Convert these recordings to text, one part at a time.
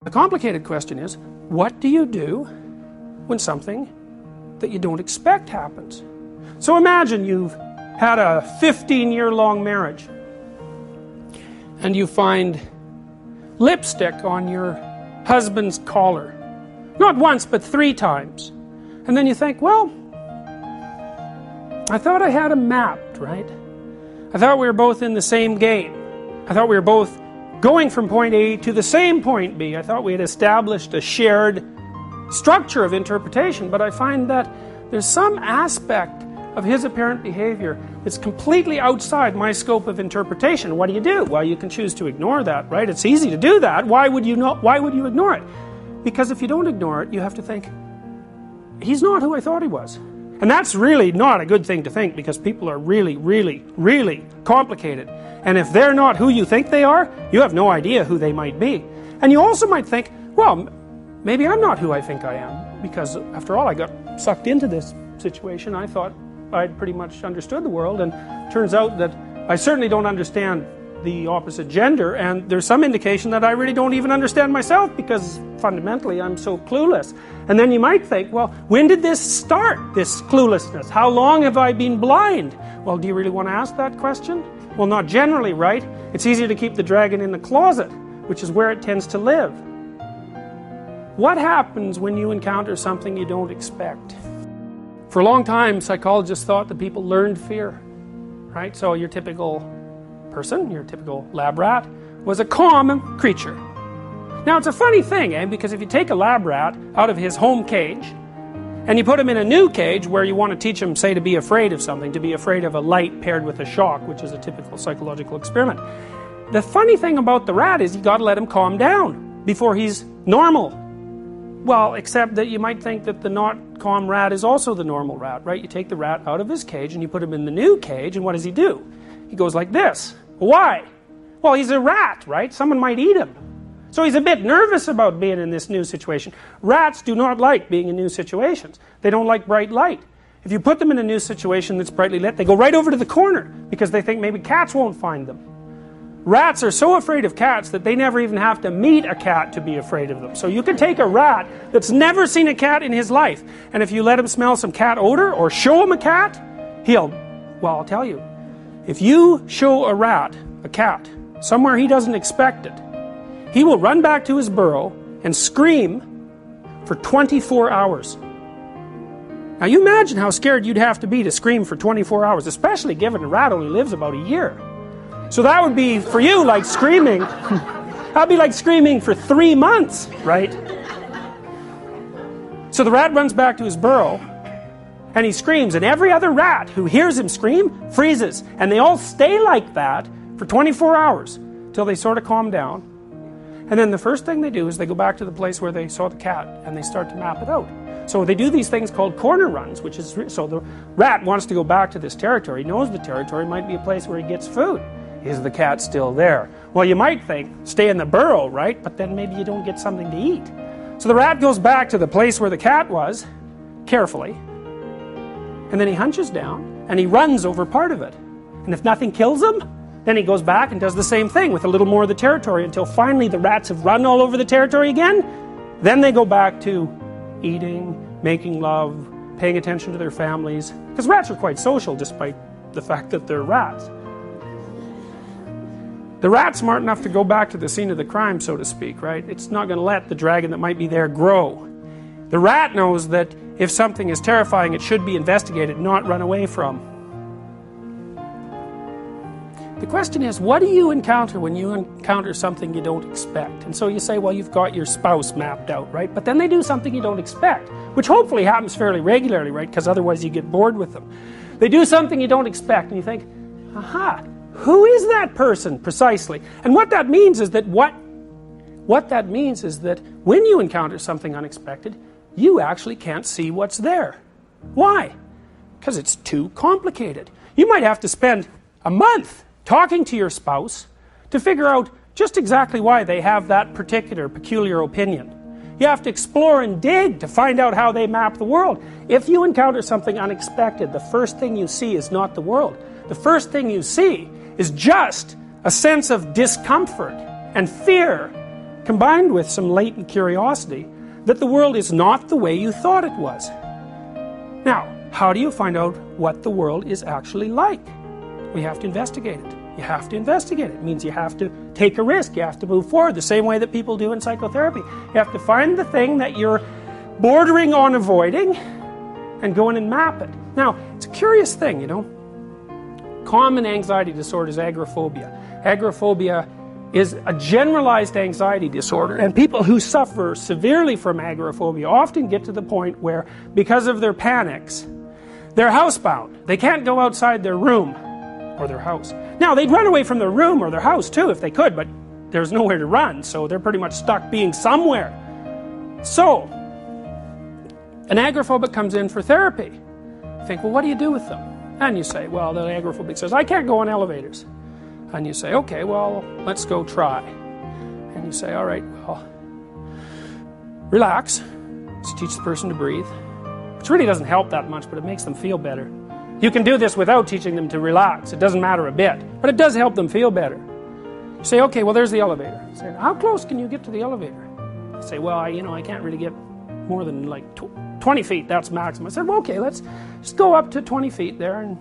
The complicated question is, what do you do when something that you don't expect happens? So imagine you've had a 15-year-long marriage and you find lipstick on your husband's collar. Not once, but 3 times. And then you think, well, I thought I had him mapped, right? I thought we were both in the same game. I thought we were both going from point A to the same point B. I thought we had established a shared structure of interpretation, but I find that there's some aspect of his apparent behavior that's completely outside my scope of interpretation. What do? Well, you can choose to ignore that, right? It's easy to do that. Why would you ignore it? Because if you don't ignore it, you have to think, he's not who I thought he was. And that's really not a good thing to think, because people are really, really, really complicated. And if they're not who you think they are, you have no idea who they might be. And you also might think, well, maybe I'm not who I think I am, because after all, I got sucked into this situation. I thought I'd pretty much understood the world, and turns out that I certainly don't understand the opposite gender, and there's some indication that I really don't even understand myself, because fundamentally I'm so clueless. And then you might think, well, when did this start, this cluelessness? How long have I been blind? Well, do you really want to ask that question? Well, not generally, right? It's easier to keep the dragon in the closet, which is where it tends to live. What happens when you encounter something you don't expect? For a long time, psychologists thought that people learned fear, right? So your typical person, your typical lab rat, was a calm creature. Now it's a funny thing, because if you take a lab rat out of his home cage and you put him in a new cage where you want to teach him, say, to be afraid of something, to be afraid of a light paired with a shock, which is a typical psychological experiment. The funny thing about the rat is you got to let him calm down before he's normal. Well, except that you might think that the not calm rat is also the normal rat, right? You take the rat out of his cage and you put him in the new cage, and what does he do? He goes like this. Why? Well, he's a rat, right? Someone might eat him. So he's a bit nervous about being in this new situation. Rats do not like being in new situations. They don't like bright light. If you put them in a new situation that's brightly lit, they go right over to the corner because they think maybe cats won't find them. Rats are so afraid of cats that they never even have to meet a cat to be afraid of them. So you can take a rat that's never seen a cat in his life, and if you let him smell some cat odor or show him a cat, I'll tell you, if you show a cat, somewhere he doesn't expect it, he will run back to his burrow and scream for 24 hours. Now you imagine how scared you'd have to be to scream for 24 hours, especially given a rat only lives about a year. So that would be, for you, like screaming, that'd be like screaming for 3 months, right? So the rat runs back to his burrow, and he screams, and every other rat who hears him scream freezes, and they all stay like that for 24 hours till they sort of calm down. And then the first thing they do is they go back to the place where they saw the cat, and they start to map it out. So they do these things called corner runs, which is, so the rat wants to go back to this territory, he knows the territory might be a place where he gets food. Is the cat still there? Well, you might think, stay in the burrow, right? But then maybe you don't get something to eat. So the rat goes back to the place where the cat was, carefully, and then he hunches down, and he runs over part of it. And if nothing kills him, then he goes back and does the same thing with a little more of the territory until finally the rats have run all over the territory again. Then they go back to eating, making love, paying attention to their families. Because rats are quite social despite the fact that they're rats. The rat's smart enough to go back to the scene of the crime, so to speak, right? It's not going to let the dragon that might be there grow. The rat knows that if something is terrifying, it should be investigated, not run away from. The question is, what do you encounter when you encounter something you don't expect? And so you say, well, you've got your spouse mapped out, right? But then they do something you don't expect, which hopefully happens fairly regularly, right? Because otherwise you get bored with them. They do something you don't expect, and you think, aha, who is that person precisely? And what that means is that what that means is that when you encounter something unexpected, you actually can't see what's there. Why? Because it's too complicated. You might have to spend a month talking to your spouse to figure out just exactly why they have that particular peculiar opinion. You have to explore and dig to find out how they map the world. If you encounter something unexpected, the first thing you see is not the world. The first thing you see is just a sense of discomfort and fear combined with some latent curiosity that the world is not the way you thought it was. Now, how do you find out what the world is actually like? We have to investigate it. You have to investigate it. It means you have to take a risk. You have to move forward the same way that people do in psychotherapy. You have to find the thing that you're bordering on avoiding and go in and map it. Now, it's a curious thing, you know. Common anxiety disorder is agoraphobia. Agoraphobia is a generalized anxiety disorder, and people who suffer severely from agoraphobia often get to the point where, because of their panics, they're housebound. They can't go outside their room or their house. Now, they'd run away from their room or their house too if they could, but there's nowhere to run, so they're pretty much stuck being somewhere. So, an agoraphobic comes in for therapy. You think, well, what do you do with them? And you say, well, the agoraphobic says, I can't go on elevators. And you say, okay, well, let's go try. And you say, all right, well, relax. Just teach the person to breathe. Which really doesn't help that much, but it makes them feel better. You can do this without teaching them to relax. It doesn't matter a bit, but it does help them feel better. You say, okay, well, there's the elevator. You say, how close can you get to the elevator? You say, well, I can't really get more than like 20 feet, that's maximum. I said, well, okay, let's just go up to 20 feet there, and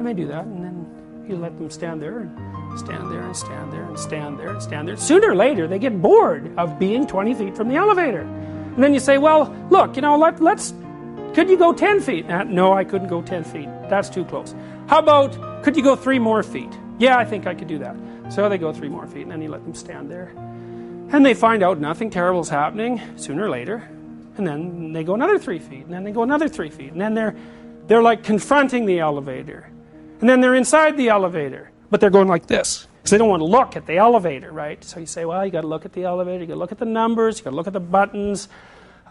they do that, and then you let them stand there, and stand there, and stand there, and stand there, and stand there. Sooner or later, they get bored of being 20 feet from the elevator. And then you say, well, look, could you go 10 feet? No, I couldn't go 10 feet. That's too close. How about, could you go 3 more feet? Yeah, I think I could do that. So they go 3 more feet, and then you let them stand there. And they find out nothing terrible is happening sooner or later. And then they go another 3 feet, and then they go another 3 feet. And then they're like confronting the elevator. And then they're inside the elevator, but they're going like this, because they don't want to look at the elevator, right? So you say, well, you got to look at the elevator, you got to look at the numbers, you got to look at the buttons.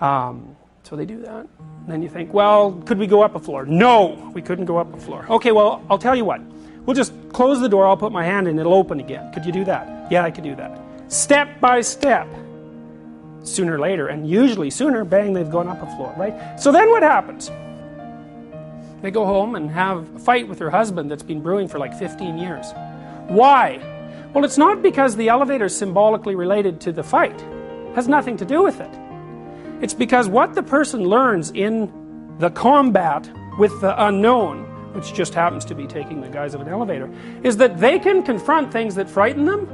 So they do that. And then you think, well, could we go up a floor? No, we couldn't go up a floor. Okay, well, I'll tell you what. We'll just close the door, I'll put my hand in, it'll open again. Could you do that? Yeah, I could do that. Step by step. Sooner or later, and usually sooner, bang, they've gone up a floor, right? So then what happens? They go home and have a fight with their husband that's been brewing for like 15 years. Why? Well, it's not because the elevator is symbolically related to the fight. It has nothing to do with it. It's because what the person learns in the combat with the unknown, which just happens to be taking the guise of an elevator, is that they can confront things that frighten them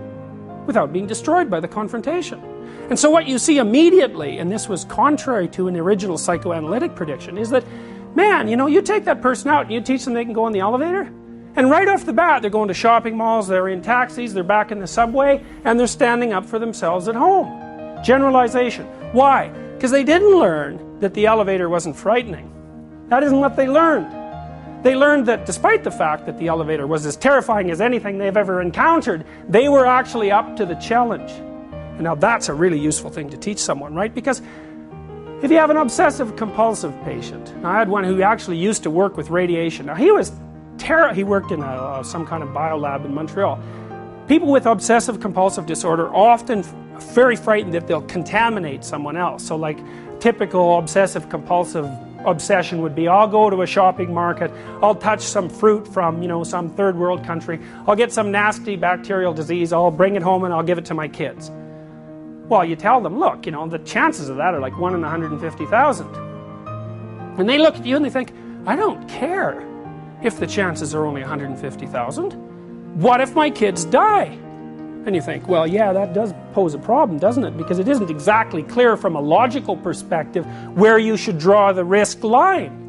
without being destroyed by the confrontation. And so what you see immediately, and this was contrary to an original psychoanalytic prediction, is that, man, you take that person out and you teach them they can go on the elevator, and right off the bat they're going to shopping malls, they're in taxis, they're back in the subway, and they're standing up for themselves at home. Generalization. Why? Because they didn't learn that the elevator wasn't frightening. That isn't what they learned. They learned that despite the fact that the elevator was as terrifying as anything they've ever encountered, they were actually up to the challenge. And now that's a really useful thing to teach someone, right? Because if you have an obsessive compulsive patient, I had one who actually used to work with radiation. Now he worked in some kind of biolab in Montreal. People with obsessive compulsive disorder are often very frightened that they'll contaminate someone else. So like typical obsessive compulsive obsession would be, I'll go to a shopping market, I'll touch some fruit from some third world country, I'll get some nasty bacterial disease, I'll bring it home and I'll give it to my kids. Well, you tell them, look, the chances of that are like 1 in 150,000. And they look at you and they think, I don't care if the chances are only 150,000. What if my kids die? And you think, well, yeah, that does pose a problem, doesn't it? Because it isn't exactly clear from a logical perspective where you should draw the risk line.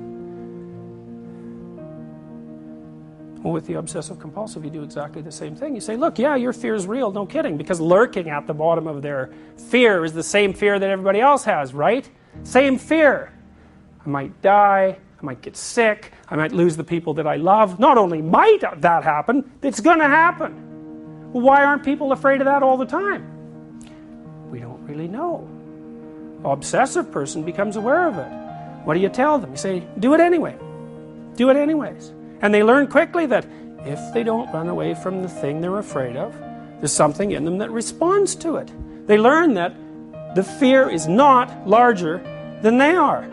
Well, with the obsessive compulsive, you do exactly the same thing. You say, look, yeah, your fear is real, no kidding, because lurking at the bottom of their fear is the same fear that everybody else has, right? Same fear. I might die, I might get sick, I might lose the people that I love. Not only might that happen, it's going to happen. Well, why aren't people afraid of that all the time? We don't really know. An obsessive person becomes aware of it. What do you tell them? You say, do it anyway. Do it anyways. And they learn quickly that if they don't run away from the thing they're afraid of, there's something in them that responds to it. They learn that the fear is not larger than they are.